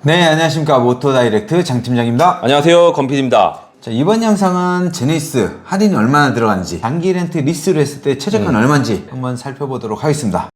네, 안녕하십니까. 모토다이렉트 장팀장입니다. 안녕하세요, 건필입니다. 자, 이번 영상은 제네시스 할인이 얼마나 들어가는지, 단기 렌트 리스로 했을 때 최저가는 얼마인지 한번 살펴보도록 하겠습니다.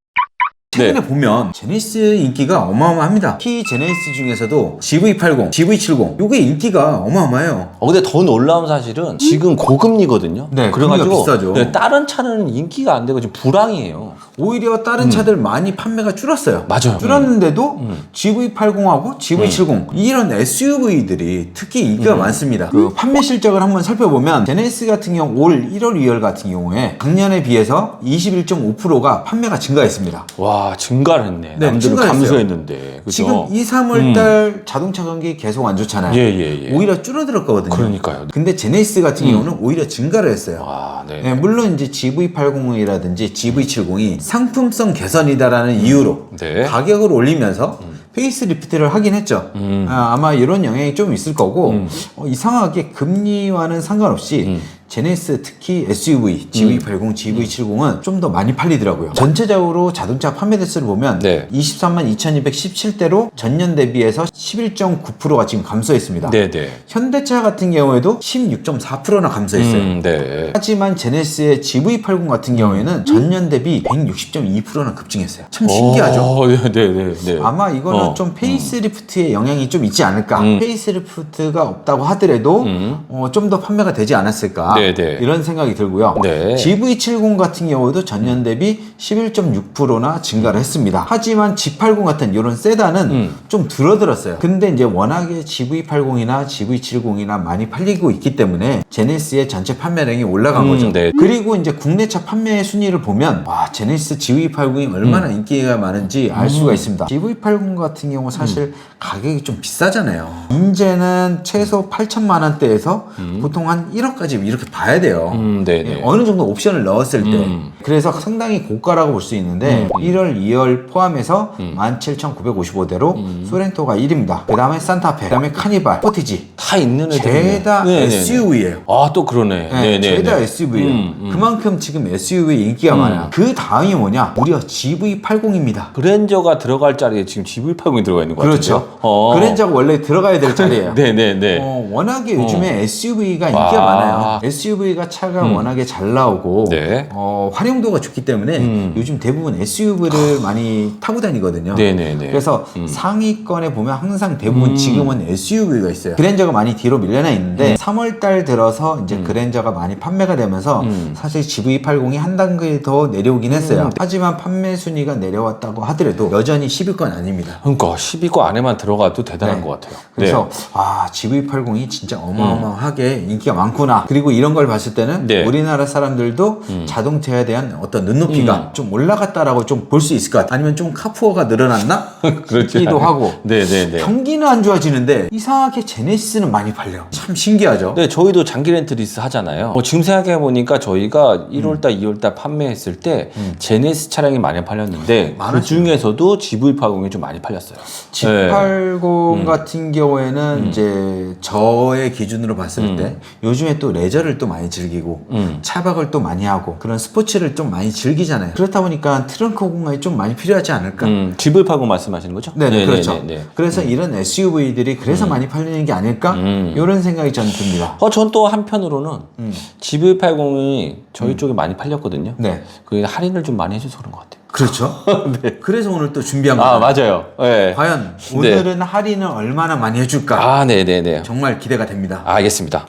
최근에 보면 제네시스 인기가 어마어마합니다. 키 제네시스 중에서도 GV80, GV70 요게 인기가 어마어마해요. 근데 더 놀라운 사실은 지금 고금리거든요. 네, 그래가지고 금리가 비싸죠. 네, 다른 차는 인기가 안 되고 지금 불황이에요. 오히려 다른 차들 많이 판매가 줄었어요. 맞아요. 줄었는데도 GV80하고 GV70 이런 SUV들이 특히 인기가 많습니다. 그 판매 실적을 한번 살펴보면 제네시스 같은 경우 올 1월, 2월 같은 경우에 작년에 비해서 21.5%가 판매가 증가했습니다. 와, 증가를 했네. 네, 남들은 증가했어요. 감소했는데. 그죠? 지금 2, 3월달 자동차 경기 계속 안 좋잖아요. 예. 오히려 줄어들었거든요. 그러니까요. 근데 제네시스 같은 경우는 오히려 증가를 했어요. 아, 네. 네, 물론 이제 GV80이라든지 GV70이 상품성 개선이다라는 이유로 네. 가격을 올리면서 페이스리프트를 하긴 했죠. 아마 이런 영향이 좀 있을 거고 이상하게 금리와는 상관없이 제네시스 특히 SUV, GV80, GV70은 좀 더 많이 팔리더라고요. 전체적으로 자동차 판매 대수를 보면 네. 23만 2217대로 전년 대비해서 11.9%가 지금 감소했습니다. 네네. 현대차 같은 경우에도 16.4%나 감소했어요. 네. 하지만 제네시스의 GV80 같은 경우에는 전년 대비 160.2%나 급증했어요. 참 신기하죠? 네. 아마 이거는 좀 페이스리프트의 영향이 좀 있지 않을까. 페이스리프트가 없다고 하더라도 좀 더 판매가 되지 않았을까. 네네. 이런 생각이 들고요. 네. GV70 같은 경우도 전년 대비 11.6%나 증가를 했습니다. 하지만 G80 같은 이런 세단은 좀 줄어들었어요. 근데 이제 워낙에 GV80이나 GV70이나 많이 팔리고 있기 때문에 제네시스의 전체 판매량이 올라간 거죠. 네. 그리고 이제 국내차 판매 순위를 보면 와, 제네시스 GV80이 얼마나 인기가 많은지 알 수가 있습니다. GV80 같은 경우 사실 가격이 좀 비싸잖아요. 이제는 최소 8천만 원대에서 보통 한 1억까지 이렇게 봐야 돼요. 네네. 예, 어느 정도 옵션을 넣었을 때. 그래서 상당히 고가라고 볼 수 있는데 1월, 2월 포함해서 17,955대로 소렌토가 1위입니다. 그 다음에 산타페, 그 다음에 카니발, 포티지, 다 있는 애들. 죄다 SUV예요. 아, 또 그러네. 네, 죄다 SUV예요. 그만큼 지금 SUV 인기가 많아요. 그 다음이 뭐냐? 무려 GV80입니다. 그랜저가 들어갈 자리에 지금 GV80이 들어가 있는 것 그렇죠. 같은데요. 그랜저가 원래 들어가야 될 자리예요. 네네네. 워낙에 요즘에 SUV가 인기가 많아요. SUV가 차가 워낙에 잘 나오고 네. 활용도가 좋기 때문에 요즘 대부분 SUV를 많이 타고 다니거든요. 네네네. 그래서 상위권에 보면 항상 대부분 지금은 SUV가 있어요. 그랜저가 많이 뒤로 밀려나 있는데 3월달 들어서 이제 그랜저가 많이 판매가 되면서 사실 GV80이 한 단계 더 내려오긴 했어요. 하지만 판매 순위가 내려왔다고 하더라도 여전히 10위권 아닙니다. 그러니까 10위권 안에만 들어가도 대단한 것 같아요. 그래서 GV80이 진짜 어마어마하게 인기가 많구나. 그리고 이런 걸 봤을 때는 우리나라 사람들도 자동차에 대한 어떤 눈높이가 좀 올라갔다라고 좀 볼 수 있을 것 같아요. 아니면 좀 카푸어가 늘어났나? 싶기도 하고. 네네네. 경기는 안 좋아지는데 이상하게 제네시스는 많이 팔려. 참 신기하죠? 네, 저희도 장기 렌트 리스 하잖아요. 지금 생각해보니까 저희가 1월달, 2월달 판매했을 때 제네시스 차량이 많이 팔렸는데 그 중에서도 GV80이 좀 많이 팔렸어요. G80 같은 경우에는 이제 저의 기준으로 봤을 때 요즘에 또 레저를 또 많이 즐기고 차박을 또 많이 하고 그런 스포츠를 좀 많이 즐기잖아요. 그렇다 보니까 트렁크 공간이 좀 많이 필요하지 않을까? GV80 말씀하시는 거죠? 네, 그렇죠. 그래서 이런 SUV들이 그래서 많이 팔리는 게 아닐까? 이런 생각이 저는 듭니다. 전 또 한편으로는 GV80이 저희 쪽에 많이 팔렸거든요. 네. 그 할인을 좀 많이 해줘서 그런 것 같아요. 그렇죠. 그래서 오늘 또 준비한 거예요. 맞아요. 네. 과연 오늘은 할인을 얼마나 많이 해줄까? 네네네. 정말 기대가 됩니다. 알겠습니다.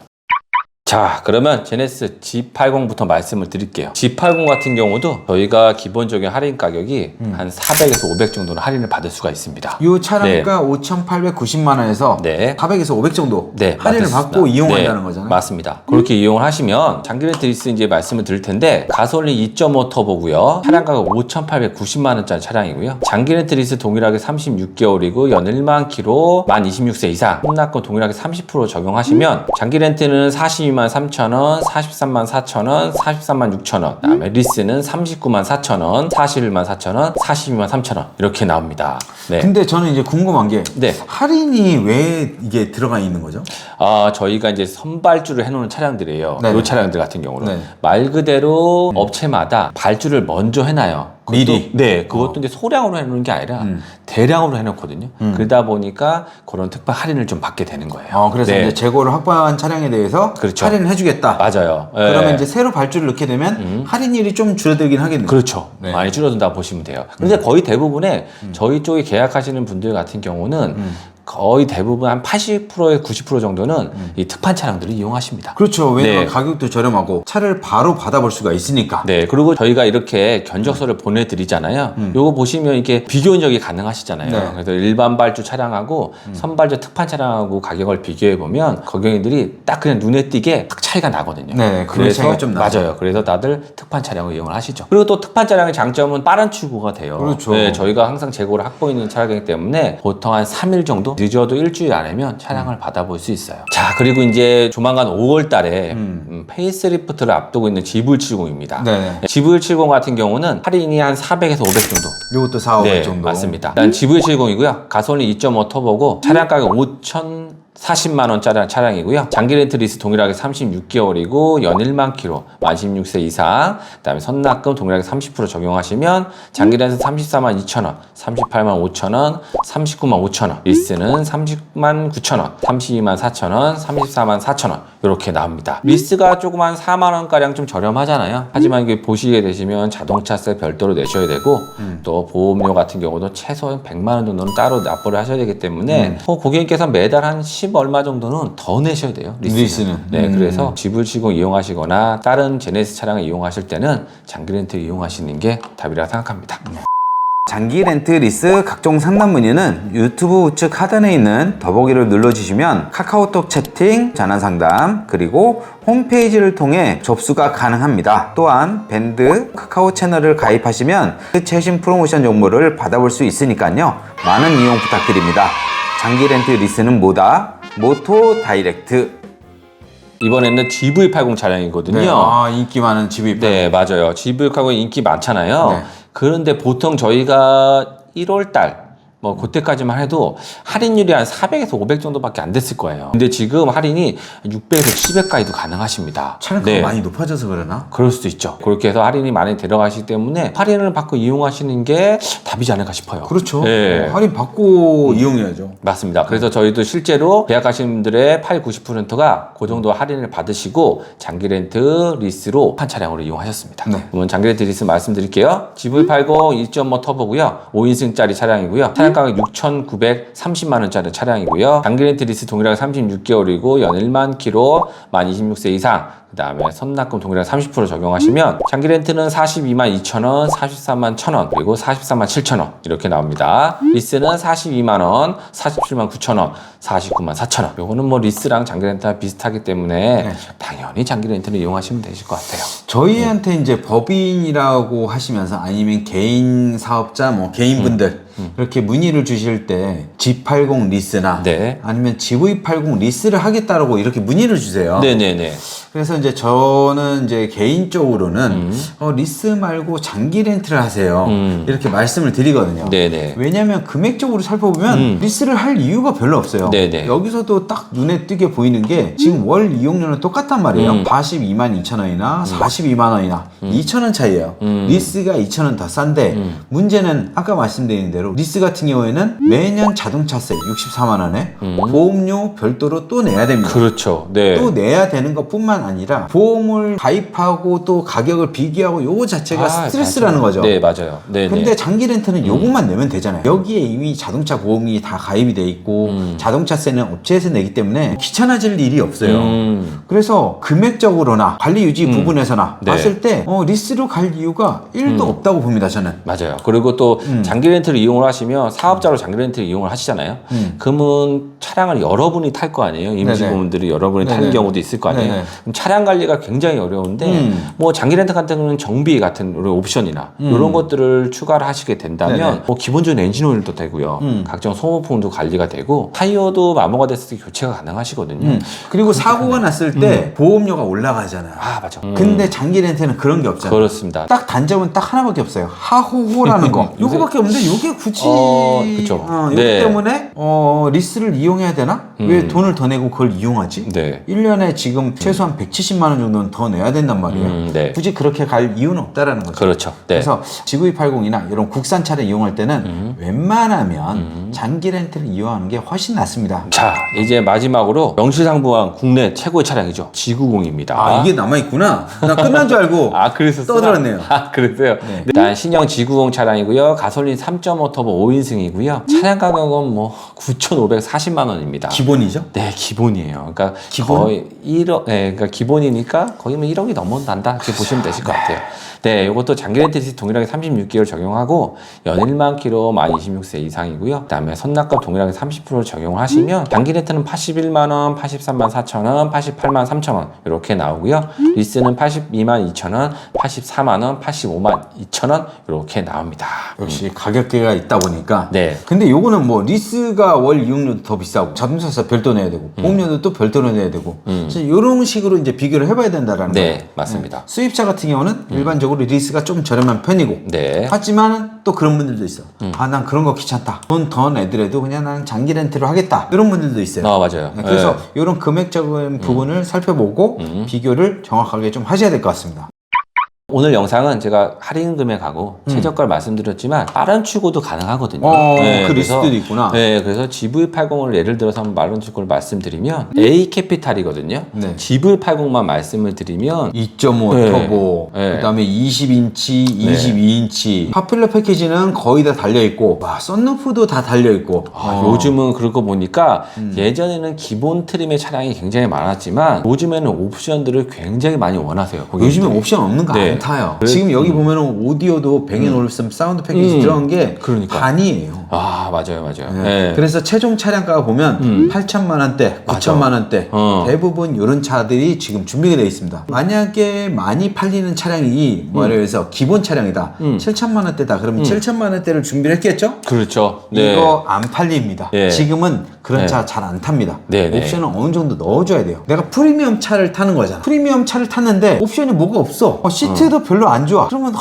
자, 그러면 제네시스 G80부터 말씀을 드릴게요. G80 같은 경우도 저희가 기본적인 할인 가격이 한 400에서 500 정도는 할인을 받을 수가 있습니다. 이 차량가 5,890만 원에서 400에서 500 정도 할인을 받고 이용한다는 거잖아요. 맞습니다. 그렇게 이용을 하시면 장기 렌트 리스 이제 말씀을 드릴 텐데 가솔린 2.5 터보고요. 차량 가격 5,890만 원짜리 차량이고요. 장기 렌트 리스 동일하게 36개월이고 연 1만 킬로 만 26세 이상 혼납금 동일하게 30% 적용하시면 장기 렌트는 42만 3,000원, 43만 4,000원, 43만 6,000원, 그다음에 리스는 39만 4,000원, 41만 4,000원, 42만 3,000원 이렇게 나옵니다. 네. 근데 저는 이제 궁금한 게 할인이 왜 이게 들어가 있는 거죠? 저희가 이제 선발주를 해놓은 차량들이에요. 네네. 이 차량들 같은 경우는 말 그대로 업체마다 발주를 먼저 해놔요. 미리. 네, 그것도 이제 소량으로 해놓는 게 아니라 대량으로 해놓거든요. 그러다 보니까 그런 특별 할인을 좀 받게 되는 거예요. 그래서 네. 이제 재고를 확보한 차량에 대해서 그렇죠. 할인을 해주겠다. 맞아요. 그러면 네. 이제 새로 발주를 넣게 되면 할인율이 좀 줄어들긴 하겠네요. 그렇죠. 네. 많이 줄어든다 보시면 돼요. 근데 거의 대부분의 저희 쪽에 계약하시는 분들 같은 경우는 거의 대부분 한 80%에 90% 정도는 이 특판 차량들을 이용하십니다. 그렇죠. 왜냐면 네. 가격도 저렴하고 차를 바로 받아볼 수가 있으니까. 네, 그리고 저희가 이렇게 견적서를 보내드리잖아요. 요거 보시면 이게 비교 흔적이 가능하시잖아요. 네. 그래서 일반 발주 차량하고 선발주 특판 차량하고 가격을 비교해 보면 고객님들이 딱 그냥 눈에 띄게 딱 차이가 나거든요. 네, 그런 차이가 좀 나죠. 맞아요. 그래서 다들 특판 차량을 이용을 하시죠. 그리고 또 특판 차량의 장점은 빠른 출고가 돼요. 그렇죠. 네, 저희가 항상 재고를 확보해 있는 차량이기 때문에 보통 한 3일 정도 늦어도 일주일 안에면 차량을 받아볼 수 있어요. 자, 그리고 이제 조만간 5월 달에 페이스리프트를 앞두고 있는 GV70입니다. 네. GV70 같은 경우는 할인이 한 400에서 500 정도. 이것도 4, 500 네, 정도. 맞습니다. 일단 GV70이고요. 가솔린 2.5 터보고 차량 가격 5,040만 원짜리 차량이고요. 장기 렌트 리스 동일하게 36개월이고 연 1만 킬로, 만 16세 이상, 그다음에 선납금 동일하게 30% 적용하시면 장기 렌트 34만 2천 원, 38만 5천 원, 39만 5천 원, 리스는 30만 9천 원, 32만 4천 원, 34만 4천 원 이렇게 나옵니다. 리스가 조금 한 4만 원 가량 좀 저렴하잖아요. 하지만 이게 보시게 되시면 자동차세 별도로 내셔야 되고 또 보험료 같은 경우도 최소 100만 원 정도는 따로 납부를 하셔야 되기 때문에 고객님께서 매달 한 10 얼마 정도는 더 내셔야 돼요. 리스는. 네, 그래서 GV70 이용하시거나 다른 제네시스 차량을 이용하실 때는 장기 렌트 이용하시는 게 답이라 생각합니다. 장기 렌트 리스 각종 상담 문의는 유튜브 우측 하단에 있는 더보기를 눌러주시면 카카오톡 채팅, 전화 상담, 그리고 홈페이지를 통해 접수가 가능합니다. 또한 밴드 카카오 채널을 가입하시면 최신 프로모션 정보를 받아볼 수 있으니까요. 많은 이용 부탁드립니다. 장기 렌트 리스는 뭐다? 모토 다이렉트. 이번에는 GV80 차량이거든요. 네, 인기 많은 GV80. 네, 맞아요. GV80 인기 많잖아요. 네. 그런데 보통 저희가 1월 달 뭐 그때까지만 해도 할인율이 한 400에서 500 정도밖에 안 됐을 거예요. 근데 지금 할인이 600에서 700까지도 가능하십니다. 차량가가 많이 높아져서 그러나? 그럴 수도 있죠. 그렇게 해서 할인이 많이 들어가시기 때문에 할인을 받고 이용하시는 게 답이지 않을까 싶어요. 그렇죠. 네. 할인 받고 이용해야죠. 맞습니다. 그래서 저희도 실제로 계약하시는 분들의 8, 90%가 그 정도 할인을 받으시고 장기 렌트 리스로 한 차량으로 이용하셨습니다. 네. 그러면 장기 렌트 리스 말씀드릴게요. GV80 2.5 터보고요. 5인승짜리 차량이고요. 차량 가격 6,930만 원짜리 차량이고요. 장기 렌트 리스 동일하게 36개월이고 연 1만 킬로, 만 26세 이상, 그 다음에 선납금 동일하게 30% 적용하시면 장기 렌트는 42만 2천 원, 43만 1천 원, 그리고 44만 7천 원 이렇게 나옵니다. 리스는 42만 원, 47만 9천 원, 49만 4천 원. 요거는 뭐 리스랑 장기 렌트가 비슷하기 때문에 네. 당연히 장기 렌트를 이용하시면 되실 것 같아요. 저희한테 이제 법인이라고 하시면서 아니면 개인 사업자, 뭐 개인분들 이렇게 문의를 주실 때 G80 리스나 네. 아니면 GV80 리스를 하겠다라고 이렇게 문의를 주세요. 네네네. 그래서 이제 저는 이제 개인적으로는 리스 말고 장기 렌트를 하세요. 이렇게 말씀을 드리거든요. 네네. 왜냐하면 금액적으로 살펴보면 리스를 할 이유가 별로 없어요. 네네. 여기서도 딱 눈에 띄게 보이는 게 지금 월 이용료는 똑같단 말이에요. 42만 2천 원이나 42만 원이나 2천 원 차이예요. 리스가 2천 원 더 싼데 문제는 아까 말씀드린 대로 리스 같은 경우에는 매년 자동차세 64만 원에 보험료 별도로 또 내야 됩니다. 그렇죠. 네. 또 내야 되는 것뿐만 아니라 보험을 가입하고 또 가격을 비교하고 요거 자체가 스트레스라는 거죠. 네, 맞아요. 네, 근데 장기 렌트는 요것만 내면 되잖아요. 여기에 이미 자동차 보험이 다 가입이 돼 있고 자동차세는 업체에서 내기 때문에 귀찮아질 일이 없어요. 그래서 금액적으로나 관리 유지 부분에서나 네. 봤을 때 리스로 갈 이유가 1도 없다고 봅니다. 저는. 맞아요. 그리고 또 장기 렌트를 이용을 하시면 사업자로 장기 렌트를 이용을 하시잖아요. 그러면 차량을 여러분이 탈 거 아니에요. 임직원분들이 여러분이 타는 네네. 경우도 있을 거 아니에요. 네네. 그럼 차량 관리가 굉장히 어려운데 뭐 장기 렌트 같은 경우는 정비 같은 옵션이나 이런 것들을 추가를 하시게 된다면 네네. 뭐 기본적인 엔진 오일도 되고요. 각종 소모품도 관리가 되고 타이어도 마모가 됐을 때 교체가 가능하시거든요. 그리고 사고가 났을 때 보험료가 올라가잖아요. 아, 맞아. 근데 장기 렌트는 그런 게 없잖아요. 그렇습니다. 딱 단점은 딱 하나밖에 없어요. 하호호라는 거. 요거밖에 없는데 요게 굳이 그쵸. 요거 네. 때문에 리스를 이용해 이용해야 되나? 왜 돈을 더 내고 그걸 이용하지? 네. 1년에 지금 최소한 170만 원 정도는 더 내야 된단 말이에요. 네. 굳이 그렇게 갈 이유는 없다라는 거죠. 그렇죠. 네. 그래서 GV80이나 이런 국산 차를 이용할 때는 웬만하면 장기 렌트를 이용하는 게 훨씬 낫습니다. 자, 이제 마지막으로 명실상부한 국내 최고의 차량이죠. G90입니다. 아, 이게 남아있구나. 나 끝난 줄 알고 그래서 떠들었네요. 그랬어요. 네. 일단 신형 G90 차량이고요. 가솔린 3.5 터보 5인승이고요. 차량 가격은 뭐 9,540만 원입니다. 기본이죠? 네, 기본이에요. 그러니까 기본? 거의 1억, 네, 그러니까 기본이니까 거의 뭐 1억이 넘어난다 이렇게 보시면 되실 것 같아요. 네, 이것도 장기 렌트 리스 동일하게 36개월 적용하고 연일만 킬로 만 26세 이상이고요. 그다음에 선납금 동일하게 30% 적용을 하시면 장기 렌트는 81만 원, 83만 4천 원, 88만 3천 원 이렇게 나오고요. 리스는 82만 2천 원, 84만 원, 85만 2천 원 이렇게 나옵니다. 역시 가격대가 있다 보니까. 네. 근데 요거는 뭐 리스가 월 이용료도 더 비싸고 자동차세 별도 내야 되고 보험료도 또 별도로 내야 되고 그래서 이런 식으로 이제 비교를 해봐야 된다라는 거예요. 네, 맞습니다. 수입차 같은 경우는 일반적으로 리스가 좀 저렴한 편이고 네. 하지만 또 그런 분들도 있어. 아, 난 그런 거 귀찮다. 돈 더 내더라도 그냥 난 장기 렌트로 하겠다. 이런 분들도 있어요. 맞아요. 네, 그래서 네. 이런 금액적인 부분을 살펴보고 비교를 정확하게 좀 하셔야 될 것 같습니다. 오늘 영상은 제가 할인 금액하고 최저가를 말씀드렸지만 빠른 출고도 가능하거든요. 그 리스트도 있구나. 네, 그래서 GV80을 예를 들어서 한번 빠른 출고를 말씀드리면 A 캐피탈이거든요. 네. GV80만 말씀을 드리면 2.5 네. 터보, 네. 그다음에 20인치, 22인치. 파퓰러 패키지는 거의 다 달려 있고, 와, 썬루프도 다 달려 있고. 요즘은 그런 거 보니까 예전에는 기본 트림의 차량이 굉장히 많았지만 요즘에는 옵션들을 굉장히 많이 원하세요. 요즘에 옵션 없는 거 네. 안 타요. 지금 여기 보면은 오디오도 뱅앤올슨 사운드 패키지 들어간 게 그러니까. 반이에요. 맞아요. 네. 네. 그래서 최종 차량가가 보면 8천만 원대, 9천만 원대 대부분 이런 차들이 지금 준비가 되어 있습니다. 만약에 많이 팔리는 차량이 뭐래서 기본 차량이다. 7천만 원대다. 그러면 7천만 원대를 준비를 했겠죠? 그렇죠. 네. 이거 안 팔립니다. 네. 지금은 그런 네. 차 잘 안 탑니다. 네, 네. 옵션은 어느 정도 넣어줘야 돼요. 내가 프리미엄 차를 타는 거잖아. 프리미엄 차를 탔는데 옵션이 뭐가 없어. 시트도 별로 안 좋아. 그러면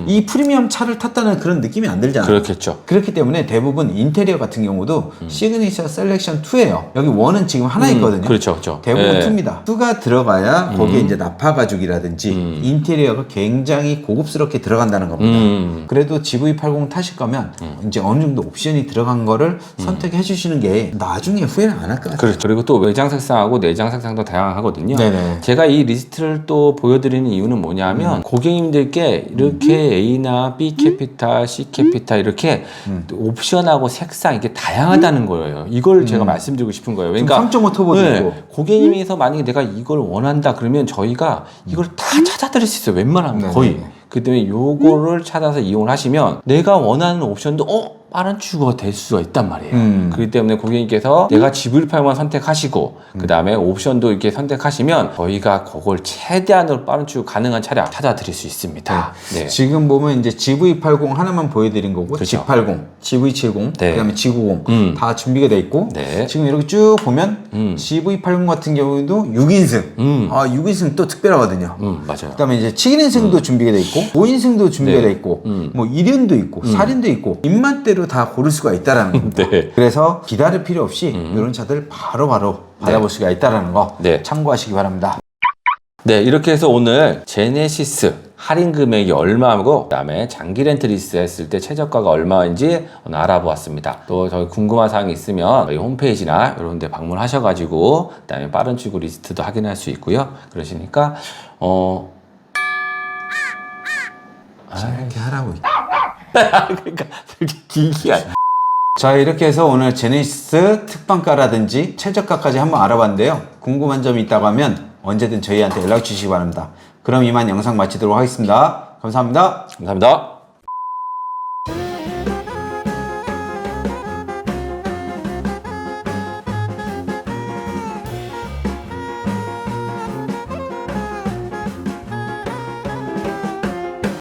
이 프리미엄 차를 탔다는 그런 느낌이 안 들잖아. 그렇겠죠. 그렇기 때문에 대부분 인테리어 같은 경우도 시그니처 셀렉션 2예요. 여기 1은 지금 하나 있거든요. 그렇죠. 대부분 네. 2입니다. 2가 들어가야 거기에 이제 나파 가죽이라든지 인테리어가 굉장히 고급스럽게 들어간다는 겁니다. 그래도 GV80 타실 거면 이제 어느 정도 옵션이 들어간 거를 선택해 주시는 게 나중에 후회는 안 할 것 같아요. 그렇죠. 그리고 또 외장 색상하고 내장 색상도 다양하거든요. 네네. 제가 이 리스트를 또 보여드리는 이유는 뭐냐면 고객님들께 이렇게 A나 B 캐피탈, C 캐피탈 이렇게 옵션하고 색상 이게 다양하다는 거예요. 이걸 제가 말씀드리고 싶은 거예요. 그러니까 3.5 터보도 있고. 고객님에서 만약에 내가 이걸 원한다 그러면 저희가 이걸 다 찾아드릴 수 있어요. 웬만하면 네네. 거의. 그 때문에 요거를 찾아서 이용을 하시면 내가 원하는 옵션도 빠른 출고가 될 수가 있단 말이에요. 그렇기 때문에 고객님께서 내가 GV80만 선택하시고 그 다음에 옵션도 이렇게 선택하시면 저희가 그걸 최대한으로 빠른 출고 가능한 차량 찾아드릴 수 있습니다. 네. 지금 보면 이제 GV80 하나만 보여드린 거고 그렇죠. G80, GV70, 네. 그다음에 G90 다 준비가 돼 있고 네. 지금 이렇게 쭉 보면 GV80 같은 경우도 6인승. 6인승 또 특별하거든요. 맞아요. 그다음에 이제 7인승도 준비가 돼 있고 5인승도 준비가 네. 돼 있고 뭐 1인도 있고 4인도 있고 입맛대로 다 고를 수가 있다라는 겁니다. 네. 그래서 기다릴 필요 없이 이런 차들 바로바로 받아볼 수가 있다라는 거 네. 참고하시기 바랍니다. 네, 이렇게 해서 오늘 제네시스 할인 금액이 얼마고 그다음에 장기 렌트 리스 했을 때 최저가가 얼마인지 오늘 알아보았습니다. 또 저희 궁금한 사항이 있으면 저희 홈페이지나 이런 데 방문하셔가지고 그다음에 빠른 출고 리스트도 확인할 수 있고요. 그러시니까 이렇게 하라고. 그러니까 그렇게 길게 자, 이렇게 해서 오늘 제네시스 특방가라든지 최저가까지 한번 알아봤는데요. 궁금한 점이 있다고 하면 언제든 저희한테 연락 주시기 바랍니다. 그럼 이만 영상 마치도록 하겠습니다. 감사합니다. 감사합니다.